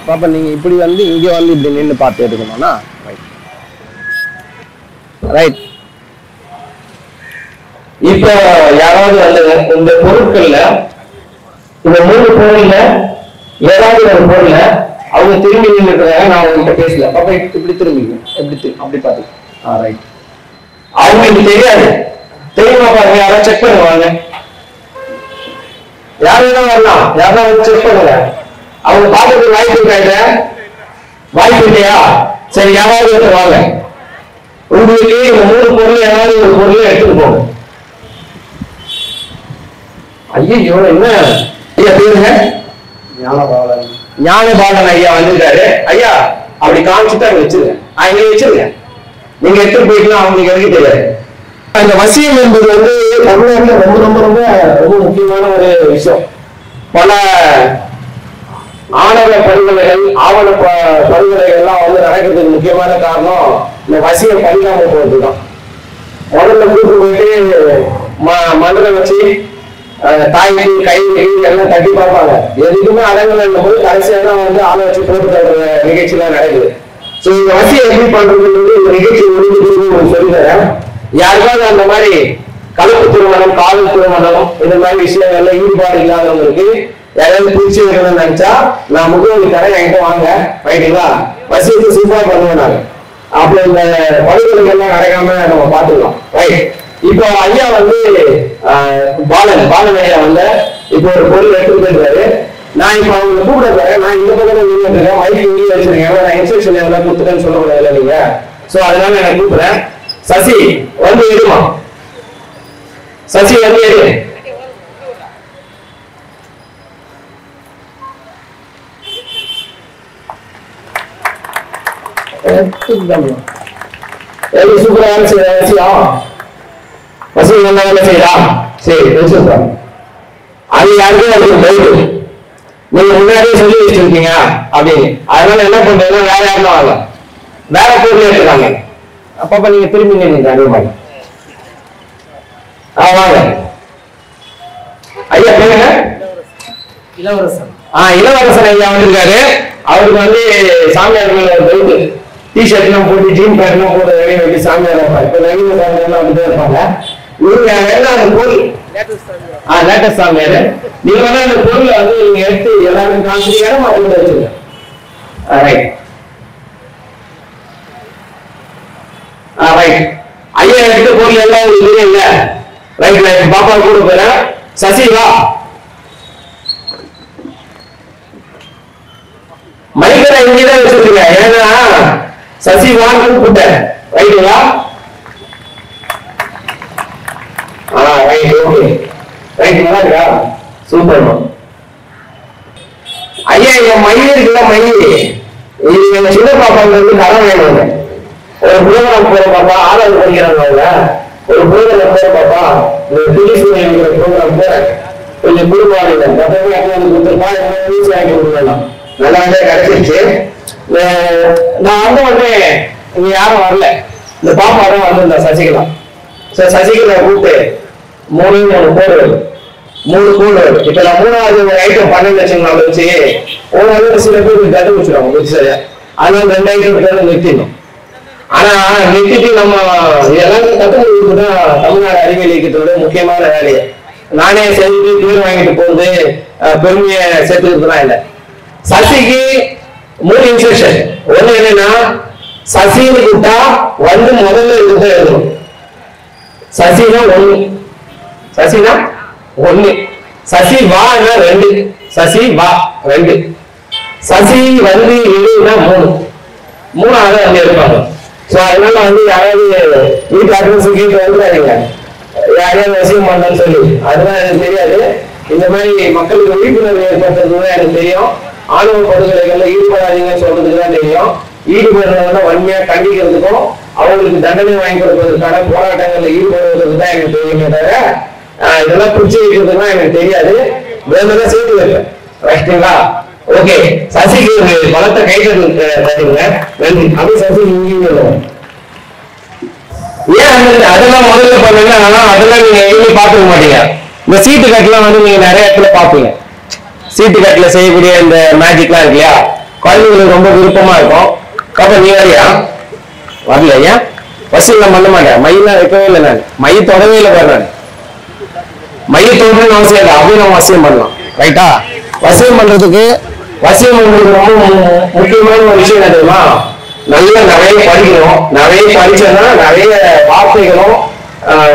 பாப்பா, நீங்க இப்படி வந்து இங்க வந்து இப்படி நின்று பார்த்து எடுக்கணும்னா ரைட். ரைட். இப்போ யாராவது வந்து இந்த பொருட்கள்ல இந்த 3 பொருள்ல ஏதாவது ஒரு பொருள்ல அவங்க திரும்பி நின்றுக்கிறாங்க. நான் உங்ககிட்ட பேசல. பாப்பா இப்படி திரும்பிங்க, அப்படி பாத்து. ரைட். அவங்களுக்கு தெரியாது. தெரியுமா பாருங்க, யாராவது செக் பண்ணுவாங்க. யாரும் வரலாம், யாராவது செக் பண்ணுங்க. அவங்க பார்க்கறதுக்கு வாய்ப்பு இருக்காங்க. வாய்ப்பு இல்லையா? சரி, யாராவது வாங்க. உங்களுக்கு இந்த 3 பொருள் ஏதாவது ஒரு பொருள் எடுத்துட்டு போங்க. ஐயோ, என்ன ஐயா பேருங்க? ஞானபாலன் ஐயா வந்திருக்காரு. ஐயா அப்படி காமிச்சுட்டு அங்க வச்சிருங்க. இங்க வச்சிருங்க. நீங்க எடுத்துட்டு போயிக்கலாம். அவங்களுக்கு எதுக்கு தெரியாது. அந்த வசியம் என்பது வந்து தமிழ்நாட்டில் ரொம்ப ரொம்ப ரொம்ப ரொம்ப முக்கியமான ஒரு விஷயம். பல ஆணவ படுகொலைகள், ஆவண படுகொலைகள் எல்லாம் வந்து நடக்கிறதுக்கு முக்கியமான காரணம் இந்த வசியம் பண்ணிக்காம போறதுதான். முதல்ல கூட்டு போயிட்டு மந்திரம் வச்சு தாய் கை எல்லாம் தட்டி பார்ப்பாங்க. எதுக்குமே அடங்கல போது கடைசியா தான் வந்து ஆளை வச்சு போட்டு தர நிகழ்ச்சி எல்லாம் நடக்குது. சோ இந்த வசியம் எப்படி பண்றதுன்னு இந்த நிகழ்ச்சி முடிஞ்சு சொல்லித்தரேன். யாருக்காவது அந்த மாதிரி கலப்பு திருமணம், காதல் திருமணம், இந்த மாதிரி விஷயங்கள்ல ஈடுபாடு இல்லாதவங்களுக்கு யாராவது பிரிச்சு வைக்கணும்னு நினைச்சா நான் முகவரி தரேன், என்கிட்ட வாங்க. ரைட்டுங்களா? வசியத்தை சூப்பரா பண்ணுவேன் நான். அப்ப இந்த படுகொலைகள் எல்லாம் நடக்காம நம்ம பாத்துக்கலாம். ரைட். இப்போ ஐயா வந்து பாலன் ஐயா வந்து இப்போ ஒரு பொருள் எடுத்துட்டு இருக்காரு. நான் இப்ப அவங்க கூப்பிட போறேன். நான் இந்த பக்கம் இருக்கேன், மைக்கு இங்கே வச்சிருக்கேன். நான் இன்ஸ்ட்ரக்ஷன் எவ்வளவு கொடுத்துட்டேன்னு சொல்லக்கூடாது நீங்க. சோ அதனால நான் கூப்பிடுறேன். சசி வந்து எடுமா, சசி வந்து எடு. சூப்பரா வேலை செய்யறா, வசதி நல்லா வேலை செய்யறா. சரி வச்சிருக்கோம். அது யாருக்கும் அதுக்கு டவுட், நீங்க முன்னாடியே சொல்லி வச்சிருக்கீங்க அப்படின்னு. அதனால என்ன பண்றீங்கன்னா வேற யாரும் வரல, வேற பொருள் எடுத்துக்காங்க. அப்பப்ப நீங்க திரும்பி நின்று அதே மாதிரி வாங்க. ஐயா பேருங்க இளவரசன். இளவரசன் ஐயா வந்திருக்காரு. அவருக்கு வந்து சாமியார் மேல ஒரு டவுட். டிஷர்ட் எல்லாம் போட்டு ஜீன் பேண்ட் எல்லாம் போட்டு வெளியே வச்சு சாமியார் இருப்பாங்க. இப்ப நவீன சாமியார் அப்படிதான் இருப்பாங்க. இவங்க வேணா அந்த பொருள் லேட்டஸ்ட் சாமியார். நீங்க வேணா அந்த பொருளை வந்து நீங்க எடுத்து எல்லாருக்கும் காமிச்சிருக்காரு, மாற்றி வச்சுருங்க. Right right. ஐயா எடுத்த பொருள் எல்லாம் உங்களுக்கு இல்ல. Right right. பாப்பா கூட போறேன். சசி வா. மைக்கரை இங்கேதான் வச்சிருக்கீங்க. ஏன்னா சசி வான்னு கூப்பிட்டேன். ரைட்டுங்களா? Right okay. ரைட் நல்லா இருக்கா? சூப்பர். ஐயா என் மைய இருக்குல்ல, மை இது எங்க சின்ன பாப்பாங்களுக்கு கடன் வேணும். ஒரு புரோகிராம் போற பாப்பா, 6வது படிக்கிறாங்க. ஒரு புரோகிராம் போற பாப்பா, இந்த புரோகிராம் போறேன். கொஞ்சம் குடும்பம் நல்லா கிடைச்சிருச்சு. நான் வந்து உடனே இங்க யாரும் வரல, இந்த பாப்பா தான் வந்திருந்தா சசிகலா. சசிகலா கூப்பிட்டு 3 கூழ். இப்ப நான் 3வது ஐட்டம் 12 லட்சம் நாள் வச்சு 1 சில பேருக்கு கட்டு வச்சிருவாங்க சரியா. அதனால 2 ஐட்டம் பேர் நிறுத்திடணும். ஆனா நிறுத்திட்டு நம்ம எல்லாரும் கத்துக்கிறதுதான் தமிழ்நாடு அறிவியல் இயக்கத்தோட முக்கியமான வேலையை. நானே செஞ்சு பேர் வாங்கிட்டு போகுது பெருமையை சேர்த்துக்கிறதுலாம் இல்லை. சசிக்கு 3 இன்ஸ்ட்ரக்ஷன். ஒண்ணு என்னன்னா, சசின்னு கூப்பிட்டா வந்து முதல்ல இருந்து எழுதணும். சசினா 1, சசினா 1, சசி வானா 2, சசி வா 2, சசி வந்து எழுதுனா 3, 3வது வந்து எடுப்பாங்க. சோ அதனால வந்து யாராவது வீட்டு அட்ரஸ் கேட்டு வந்துடாதீங்க, யாரையாவது விஷயம் பண்ணான்னு சொல்லி. அதுதான் எனக்கு தெரியாது. இந்த மாதிரி மக்களுக்கு விழிப்புணர்வு ஏற்படுத்துறதுதான் எனக்கு தெரியும். ஆணவ படுகொலைகள்ல ஈடுபடாதீங்கன்னு சொல்றதுக்கு தான் தெரியும். ஈடுபடுறவங்க வன்மையா கண்டிக்கிறதுக்கும் அவங்களுக்கு தண்டனை வாங்கி கொடுப்பதற்கான போராட்டங்கள்ல ஈடுபடுவதற்கு தான் எனக்கு தெரியுமே தவிர இதெல்லாம் பிடிச்சி வைக்கிறதுலாம் எனக்கு தெரியாது. வேணும்னா சேர்த்து வைப்பேன். ரைட்டுங்களா? ஓகே. சசிக்கு ஒரு பலத்தை கைகள் தருங்க. நன்றி. அப்படி சசி இங்கே ஏன் அதெல்லாம் முதல்ல பண்ணுங்க. அதெல்லாம் நீங்க எங்கேயுமே பார்த்துக்க மாட்டீங்க. இந்த சீட்டு கட்டெல்லாம் வந்து நீங்க நிறைய இடத்துல பார்ப்பீங்க. சீட்டு கட்டில செய்யக்கூடிய இந்த மேஜிக்லாம் இருக்கு இல்லையா, குழந்தைங்களுக்கு ரொம்ப விருப்பமா இருக்கும். அப்ப நீ வரையா வரல? ஏன் வசூல் பண்ண மாட்டேன். மையெல்லாம் வைக்கவே இல்லை. நான் மைய தொடவே இல்லை. நான் மைய தொடர்ந்து அவசியம் இல்லை. அப்படியே நம்ம வசியம் பண்ணலாம். ரைட்டா? வசியம் பண்றதுக்கு ரொம்ப முக்கியமான ஒரு விஷயம் என்ன தெரியுமா? நல்லா நிறைய படிக்கணும். நிறைய படிச்சோம்னா நிறைய வார்த்தைகளும்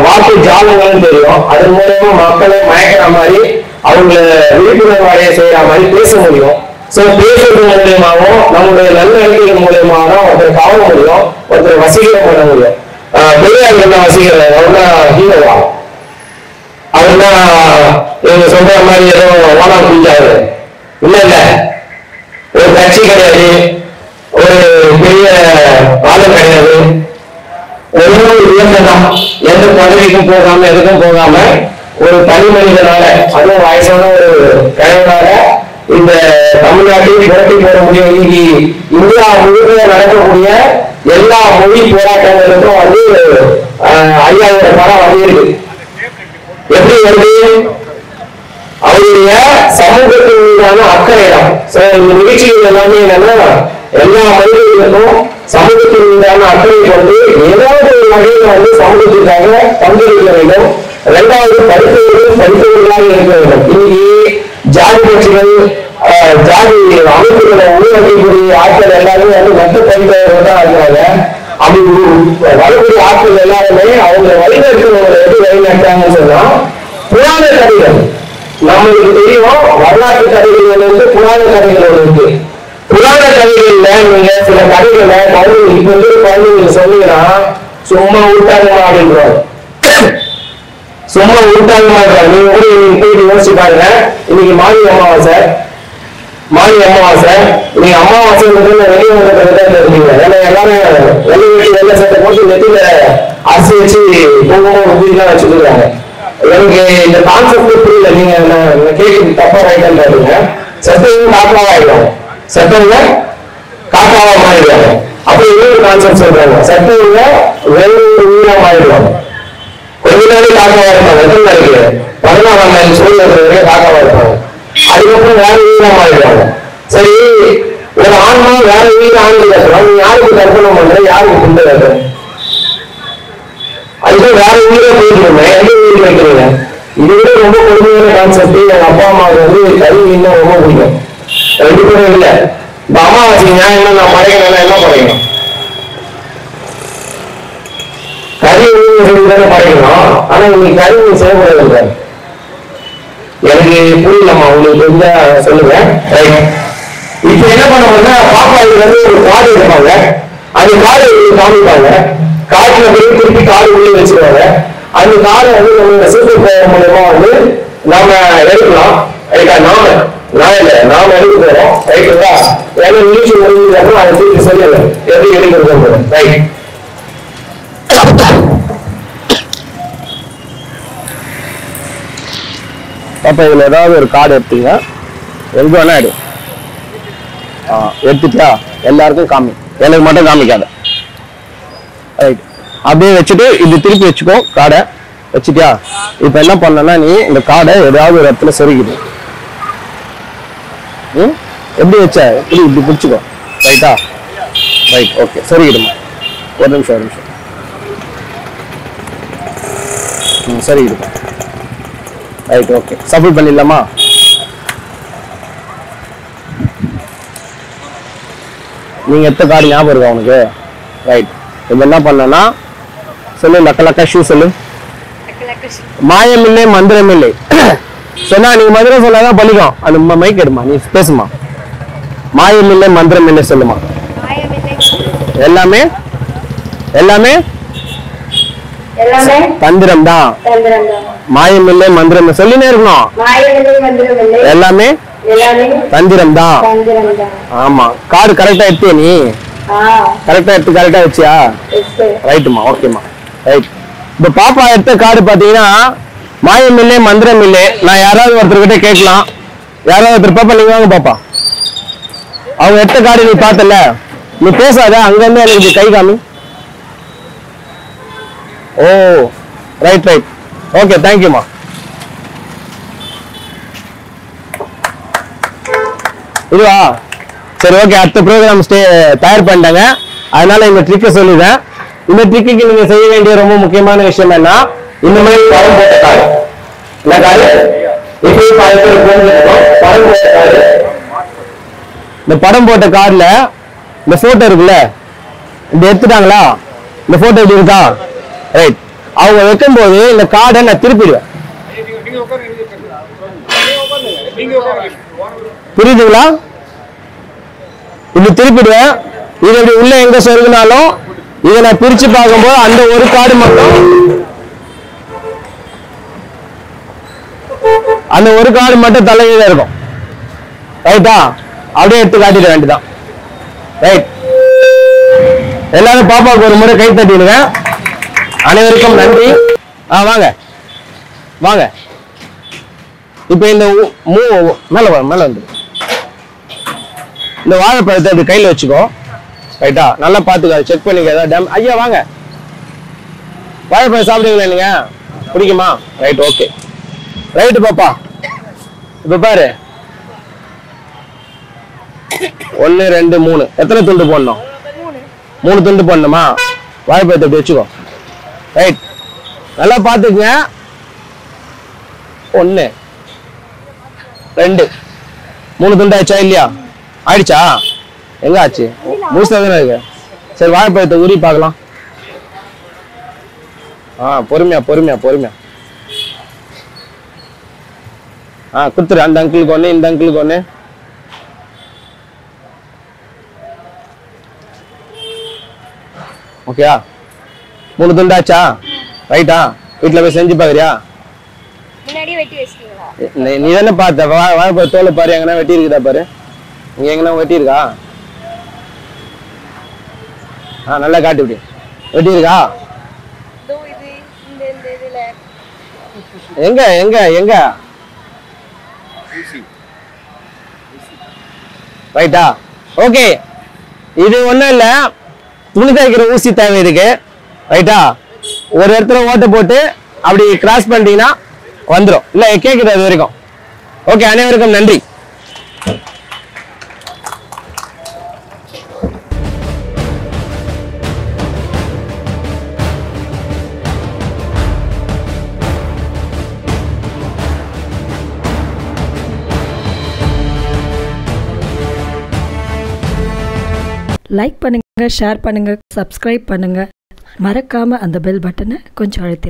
வார்த்தை ஜாலங்களும் தெரியும். அதன் மூலமா மக்களை மயக்கிற மாதிரி அவங்க விழிப்புணர்வு அடைய செய்யற மாதிரி பேச முடியும். சோ பேசுறது மூலியமாகவும் நம்முடைய நல்ல எண்ணங்கள் மூலியமாக ஒருத்தர் காவ முடியும், ஒருத்தர் வசீகரம் பண்ண முடியும். பெரியார் என்ன வசீகரம்? அவர்தான் ஹீரோவா? அவர்தான் இவங்க சொல்ற மாதிரி ஏதோ ஓனா புரிஞ்சாரு இல்ல. ஒரு கட்சி கிடையாது, ஒரு பெரிய ஆளும் கிடையாது. ஒவ்வொரு இயக்கம் எந்த பதவிக்கும் போகாம எதுக்கும் போகாம ஒரு தனி மனிதனால, அதுவும் வயசான ஒரு கிழவனால இந்த தமிழ்நாட்டில் போட்டி போட முடியும். இன்னைக்கு இந்தியா முழுக்க நடக்கக்கூடிய எல்லா மொழி போராட்டங்களுக்கும் வந்து ஐயாவோட படம் வந்து இருக்கு. எப்படி வருது? அவருடைய சமூகத்தின் மீதான அக்கறையிடம். இந்த நிகழ்ச்சிகள் எல்லாமே என்னன்னா, எல்லா மனிதர்களுக்கும் சமூகத்தின் மீதான அக்கறை கொண்டு ஏதாவது ஒரு வகையில வந்து சமூகத்திற்காக பங்களிக்க வேண்டும். 2வது படித்தவர்களாக இருக்க வேண்டும். இன்னைக்கு ஜாதி கட்சிகள் ஜாதி அமைப்புகளை உருவாக்கக்கூடிய ஆட்கள் எல்லாருமே வந்து மற்ற படித்தவர்கள் தான் இருக்கிறாங்க. அப்படி வரக்கூடிய ஆட்கள் எல்லாருமே அவங்க வழிநடத்துறவங்களை எப்படி வழிநடத்தாங்கன்னு சொன்னா புராண கதைகள். நம்மளுக்கு தெரியும் வரலாற்று கதைகள் வந்து புராண கதைகள் இருக்கு. புராண கதைகள்ல நீங்க சில கதைகளை குழந்தைங்க இப்ப வந்து குழந்தைங்களுக்கு சொன்னீங்கன்னா சும்மா உருட்டாங்கமா அப்படின்றாங்க. சும்மா உருட்டாங்கமா இருக்காங்க. நீங்க கூட நீங்க போயிட்டு யோசிச்சு பாருங்க. இன்னைக்கு மாறி அமாவாசை, மாறி அமாவாசை. நீங்க அமாவாசை வெளியே வந்துருக்கீங்க. ஏன்னா எல்லாரும் வெள்ளை வெட்டி வெள்ளை சட்டை போட்டு நெத்தியில அரிசி வச்சு குங்குமம் உதிரிலாம் வச்சுருக்காங்க. எனக்கு இந்த கான்செப்ட் புரியல. நீங்க கேட்க தப்பா ரைட்டாங்க. செத்தவங்க காக்காவாயிடும், செத்தவங்க காக்காவா மாறிடுவாங்க. அப்படி இன்னொரு கான்செப்ட் சொல்றாங்க, செத்தவங்க வெள்ளூர் உயிரா மாறிடுவாங்க. கொஞ்ச நாள் காக்காவா இருப்பாங்க. எத்தனை நாளைக்கு? 14ஆம் நாள் சூழ்நிலை காக்காவா இருப்பாங்க. அதுக்கப்புறம் வேற உயிரா மாறிடுவாங்க. சரி, ஒரு ஆன்மா வேற உயிர் ஆண்டு கட்டுறோம். நீ யாருக்கு கற்பனை பண்ற, யாருக்கு குண்ட கட்டுற? அதுக்கு வேற உயிரை போயிட்டு எந்த உயிர் வைக்கிறீங்க? இது விட ரொம்ப கொடுமையான கான்செப்ட். எங்க அப்பா அம்மாவுக்கு வந்து கறி மீன் ரொம்ப பிடிக்கும். ரெண்டு பேரும் இல்லை. இப்ப அமாவாசை ஞாயிறு நான் படைக்கணும், என்ன படைக்கணும்? கறி மீன் தானே படைக்கணும். ஆனா இன்னைக்கு கறி மீன் செய்யக்கூடாது. எனக்கு புரியலம்மா, உங்களுக்கு தெரிஞ்சா சொல்லுங்க. இப்ப என்ன பண்ணுவாங்கன்னா பாப்பா இதுல இருந்து ஒரு காடு எடுப்பாங்க. அந்த காடு காமிப்பாங்க. காட்டுல போய் திருப்பி காடு உள்ளே வச்சிருவாங்க. அந்த காடை வந்து நம்ம சூப்பர் பவர் மூலமா வந்து நாம எடுக்கலாம். நாம எடுக்க போறோம். ரைட்டுங்களா? ஏன்னா நிகழ்ச்சி முடிஞ்சதுக்கு அதை திருப்பி சொல்லுங்க எப்படி எடுக்கிறது. ரைட். அப்ப இதுல ஏதாவது ஒரு கார்டு எடுத்தீங்க, எங்க வேணா எடு. எடுத்துட்டா எல்லாருக்கும் காமி, எனக்கு மட்டும் காமிக்காத. ரைட். அப்படியே வச்சுட்டு இது திருப்பி வச்சுக்கோ. கார்டை வச்சுட்டியா? இப்ப என்ன பண்ணனா, நீ இந்த கார்டை ஏதாவது ஒரு இடத்துல சொருகிடு. எப்படி வச்ச? இப்படி இப்படி பிடிச்சுக்கோ. ரைட்டா? ரைட். ஓகே, சொருகிடுமா. ஒரு நிமிஷம், ஒரு நிமிஷம். சொருகிடுமா. ரைட். ஓகே, சப்மிட் பண்ணிடலாமா? நீங்க எத்த கார்டு ஞாபகம் இருக்கா உனக்கு? ரைட். இப்ப என்ன பண்ணனா சொல்லு. லக்க ஷூ சொல்லு. மாயமில்லை மந்திரமில்லை சொன்னா நீங்க மந்திரம் சொன்னாதான் பலிக்கும். அந்த மைக் எடுமா, நீ பேசுமா. மாயமில்லை மந்திரமில்லை சொல்லுமா. எல்லாமே எல்லாமே தந்திரம் தான். மாயமில்லை மந்திரம் சொல்லினே இருக்கணும். எல்லாமே தந்திரம் தான். ஆமா. கார்டு கரெக்டா எடுத்தியா நீ? கரெக்டா எடுத்து கரெக்டா வச்சியா? ரைட்டுமா. ஓகேமா. ரைட். இப்ப பாப்பா எடுத்த கார்டு பாத்தீங்கன்னா மாயம் இல்லை மந்திரம் இல்லை. நான் யாராவது ஒருத்தர்கிட்ட கேட்கலாம். யாராவது ஒருத்தர் பாப்பா நீங்க வாங்க பாப்பா. அவங்க எடுத்த கார்டு நீ பார்த்தல, நீ பேசாத, அங்க இருந்து எனக்கு கை காமி. ஓ ரைட் ரைட். ஓகே, தேங்க்யூமா. இதுவா? சரி, ஓகே. அடுத்த ப்ரோக்ராம் தயார் பண்ணிட்டாங்க. அதனால இந்த ட்ரிக்கை சொல்லுவேன். இந்த ட்ரிக்கு நீங்க செய்ய வேண்டிய ரொம்ப முக்கியமான விஷயம் என்ன, இந்த மாதிரி படம் போட்ட கார்டு. இந்த படம் போட்ட கார்டுல இந்த போட்டோ இருக்குல்ல, இந்த எடுத்துட்டாங்களா? இந்த போட்டோ எப்படி இருக்கா? ரைட். அவங்க வைக்கும் போது இந்த கார்டை நான் திருப்பிடுவேன். புரியுதுங்களா? இப்படி திருப்பிடுவேன். இது இப்படி உள்ள எங்க சொருகினாலும் இதை நான் பிரிச்சு பார்க்கும்போது அந்த ஒரு கார்டு மட்டும், அந்த ஒரு கார்டு மட்டும் தலையில இருக்கும். ரைட்டா? அப்படியே எடுத்து காட்டிட வேண்டியதான். ரைட். எல்லாரும் பாப்பாவுக்கு ஒரு முறை கை தட்டிடுங்க. அனைவருக்கும் நன்றி. வாங்க வாங்க. இப்ப இந்த மேல வந்து இந்த வாழைப்பழத்தை அப்படி கையில வச்சுக்கோ. ரைட்டா? நல்லா பாத்துக்க, செக் பண்ணிக்க. ஏதாவது ஐயா வாங்க. வாழைப்பழம் சாப்பிடுவீங்களா நீங்க? பிடிக்குமா? ரைட். ஓகே. ரைட்டு பாப்பா. இப்ப பாரு, 1 2 3 எத்தனை துண்டு போடணும்? 3 துண்டு போடணுமா? வாழைப்பழத்தை அப்படி வச்சுக்கோ. ரைட். நல்லா பாத்துக்குங்க. 1 2 3 துண்டு ஆச்சா இல்லையா? ஆயிடுச்சா? எங்க ஆச்சு? முழுசா தானே இருக்கு. சரி வாழைப்பழத்தை உரி பார்க்கலாம். பொறுமையா பொறுமையா பொறுமையா. குத்துரு. அந்த அங்கிளுக்கு ஒண்ணு, இந்த அங்கிளுக்கு ஒண்ணு. ஓகேயா? 3 துண்டாச்சா? ரைட்டா? வீட்டுல போய் செஞ்சு பாக்குறியா? நீ தானே பார்த்த வாழைப்பழ தோலை பாரு, எங்கன்னா வெட்டி இருக்குதா பாரு. இங்க எங்கன்னா வெட்டி இருக்கா? நல்லா காட்டு. இப்படி வெட்டி இருக்கா? எங்க எங்க எங்க? ரைட்டா? ஓகே. இது ஒண்ணும் இல்ல, துணி தைக்கிற ஊசி தேவை இருக்கு. ரைட்டா? ஒரு இடத்துல ஓட்ட போட்டு அப்படி கிராஸ் பண்ணிட்டீங்கன்னா வந்துடும். இல்ல கேக்குது அது வரைக்கும். ஓகே, அனைவருக்கும் நன்றி. லைக் பண்ணுங்க, ஷேர் பண்ணுங்க, சப்ஸ்கிரைப் பண்ணுங்க. மறக்காம அந்த பெல் பட்டனை கொஞ்சம் அழுத்திடுங்க.